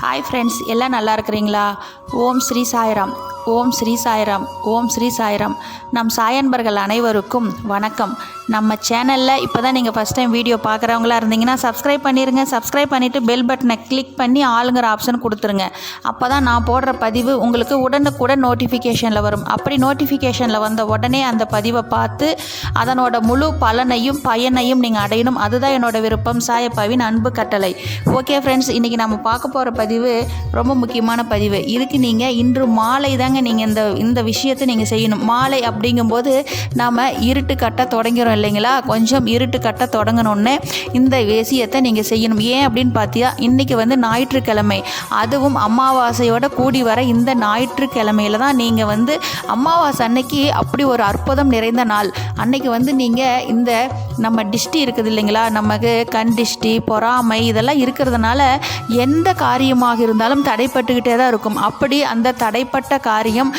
Hi friends, எல்லாம் நல்லா இருக்கிறீங்களா? ஓம் ஸ்ரீ சாய்ராம், ஓம் ஸ்ரீ சாய்ராம், ஓம் ஸ்ரீ சாய்ராம். நம் சாயன்பர்கள் அனைவருக்கும் வணக்கம். நம்ம சேனலில் இப்போ தான் நீங்கள் ஃபஸ்ட் டைம் வீடியோ பார்க்குறவங்களா இருந்தீங்கன்னா சப்ஸ்கிரைப் பண்ணிடுங்க. சப்ஸ்கிரைப் பண்ணிவிட்டு பெல் பட்டனை கிளிக் பண்ணி ஆளுங்கிற ஆப்ஷன் கொடுத்துருங்க. அப்போ தான் நான் போடுற பதிவு உங்களுக்கு உடனுக்குடன் நோட்டிஃபிகேஷனில் வரும். அப்படி நோட்டிஃபிகேஷனில் வந்த உடனே அந்த பதிவை பார்த்து அதனோட முழு பலனையும் பயனையும் நீங்கள் அடையணும். அதுதான் என்னோட விருப்பம், சாயப்பாவின் அன்பு கட்டளை. ஓகே ஃப்ரெண்ட்ஸ், இன்றைக்கி நம்ம பார்க்க போகிற பதிவு ரொம்ப முக்கியமான பதிவு. இதுக்கு நீங்கள் இன்று மாலை தாங்க நீங்கள் இந்த விஷயத்தை நீங்கள் செய்யணும். மாலை அப்படிங்கும்போது நாம் இருட்டு கட்ட தொடங்கிறோம் இல்லைங்களா? கொஞ்சம் இருட்டு கட்ட தொடங்கணுன்னே இந்த விஷயத்தை நீங்கள் செய்யணும். ஏன் அப்படின்னு பார்த்தியா, இன்றைக்கி ஞாயிற்றுக்கிழமை, அதுவும் அமாவாசையோட கூடி வர இந்த ஞாயிற்றுக்கிழமையில தான் நீங்கள் அமாவாசை அன்னைக்கு அப்படி ஒரு அற்புதம் நிறைந்த நாள். அன்னைக்கு நீங்கள் இந்த நம்ம டிஷ்டி இருக்குது இல்லைங்களா, நமக்கு கண் டிஷ்டி, பொறாமை இதெல்லாம் இருக்கிறதுனால எந்த காரியமாக இருந்தாலும் தடைப்பட்டுக்கிட்டே தான் இருக்கும். அப்படி அந்த தடைப்பட்ட காரியம்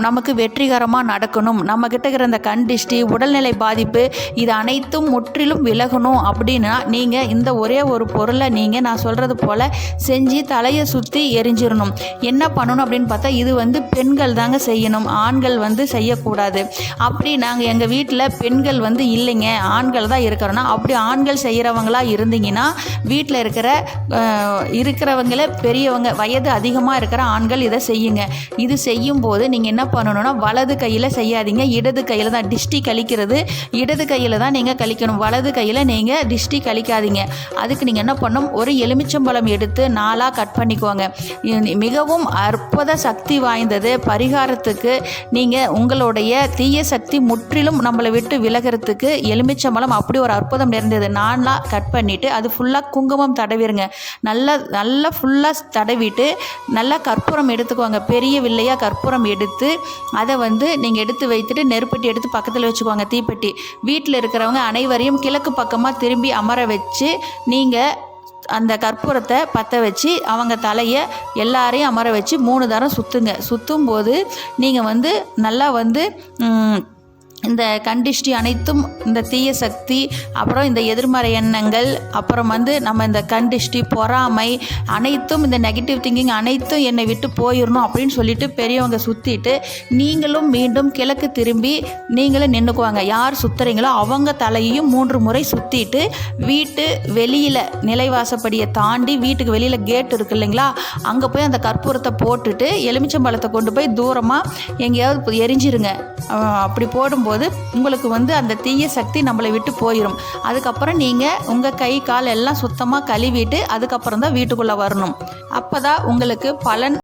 நமக்கு வெற்றிகரமாக நடக்கணும், நம்மக்கிட்ட இருக்கிற அந்த கண் டிஷ்டி, உடல்நிலை பாதிப்பு, இது அனைத்தும் முற்றிலும் விலகணும் அப்படின்னா நீங்கள் இந்த ஒரே ஒரு பொருளை நீங்கள் நான் சொல்கிறது போல் செஞ்சு தலையை சுற்றி எரிஞ்சிடணும். என்ன பண்ணணும் அப்படின்னு பார்த்தா, இது பெண்கள் தாங்க செய்யணும், ஆண்கள் செய்யக்கூடாது. அப்படி நாங்கள் எங்கள் வீட்டில் பெண்கள் இல்லைங்க, ஆண்கள் தான் இருக்கிறோன்னா, அப்படி ஆண்கள் செய்கிறவங்களா இருந்தீங்கன்னா வீட்டில் இருக்கிறவங்கள பெரியவங்க, வயது அதிகமாக இருக்கிற ஆண்கள் இதை செய்யுங்க. இது செய்யும்போது நீங்கள் என்ன பண்ணணும்னா, வலது கையில் செய்யாதீங்க, இடது கையில் தான். டிஷ்டி கழிக்கிறது இடது கையில் தான் நீங்கள் கழிக்கணும், வலது கையில் நீங்கள் டிஷ்டி கழிக்காதீங்க. அதுக்கு நீங்கள் என்ன பண்ணணும், ஒரு எலுமிச்சம்பழம் எடுத்து 4ஆக கட் பண்ணிக்குவாங்க. மிகவும் அற்புத சக்தி வாய்ந்தது. பரிகாரத்துக்கு நீங்கள் உங்களுடைய தீய சக்தி முற்றிலும் நம்மளை விட்டு விலகிறதுக்கு எலுமிச்சம்பழம் அப்படி ஒரு அற்புதம் நிறைந்தது. 4ஆக கட் பண்ணிவிட்டு அது ஃபுல்லாக குங்குமம் தடவிடுங்க. நல்லா ஃபுல்லாக தடவிட்டு நல்லா கற்பூரம் எடுத்துக்குவாங்க. பெரிய வில்லையாக கற்பூரம் எடுத்து அதை நீங்கள் எடுத்து வைத்துட்டு நெருப்பட்டி எடுத்து பக்கத்தில் வச்சுக்குவாங்க, தீப்பெட்டி. வீட்டில் இருக்கிறவங்க அனைவரையும் கிழக்கு பக்கமாக திரும்பி அமர வச்சு நீங்கள் அந்த கற்பூரத்தை பற்ற வச்சு அவங்க தலையை எல்லாரையும் அமர வச்சு 3 தரம் சுற்றுங்க. சுற்றும் போது நீங்கள் நல்லா இந்த கண்டிஷ்டி அனைத்தும், இந்த தீய சக்தி, அப்புறம் இந்த எதிர்மறை எண்ணங்கள், அப்புறம் நம்ம இந்த கண்டிஷ்டி, பொறாமை அனைத்தும், இந்த நெகட்டிவ் திங்கிங் அனைத்தும் என்னை விட்டு போயிடணும் அப்படின்னு சொல்லிட்டு பெரியவங்க சுற்றிட்டு நீங்களும் மீண்டும் கிழக்கு திரும்பி நீங்களும் நின்றுக்குவாங்க. யார் சுற்றுறீங்களோ அவங்க தலையையும் 3 முறை சுற்றிட்டு வீட்டு வெளியில் நிலைவாசப்படியை தாண்டி வீட்டுக்கு வெளியில் கேட் இருக்குது இல்லைங்களா, அங்கே போய் அந்த கற்பூரத்தை போட்டுட்டு எலுமிச்சம்பழத்தை கொண்டு போய் தூரமாக எங்கேயாவது எரிஞ்சிருங்க. அப்படி போடும்போது உங்களுக்கு அந்த தீய சக்தி நம்மளை விட்டு போயிடும். அதுக்கப்புறம் நீங்கள் உங்கள் கை கால் எல்லாம் சுத்தமாக கழுவிட்டு அதுக்கப்புறம் தான் வீட்டுக்குள்ளே வரணும். அப்போ தான் உங்களுக்கு பலன்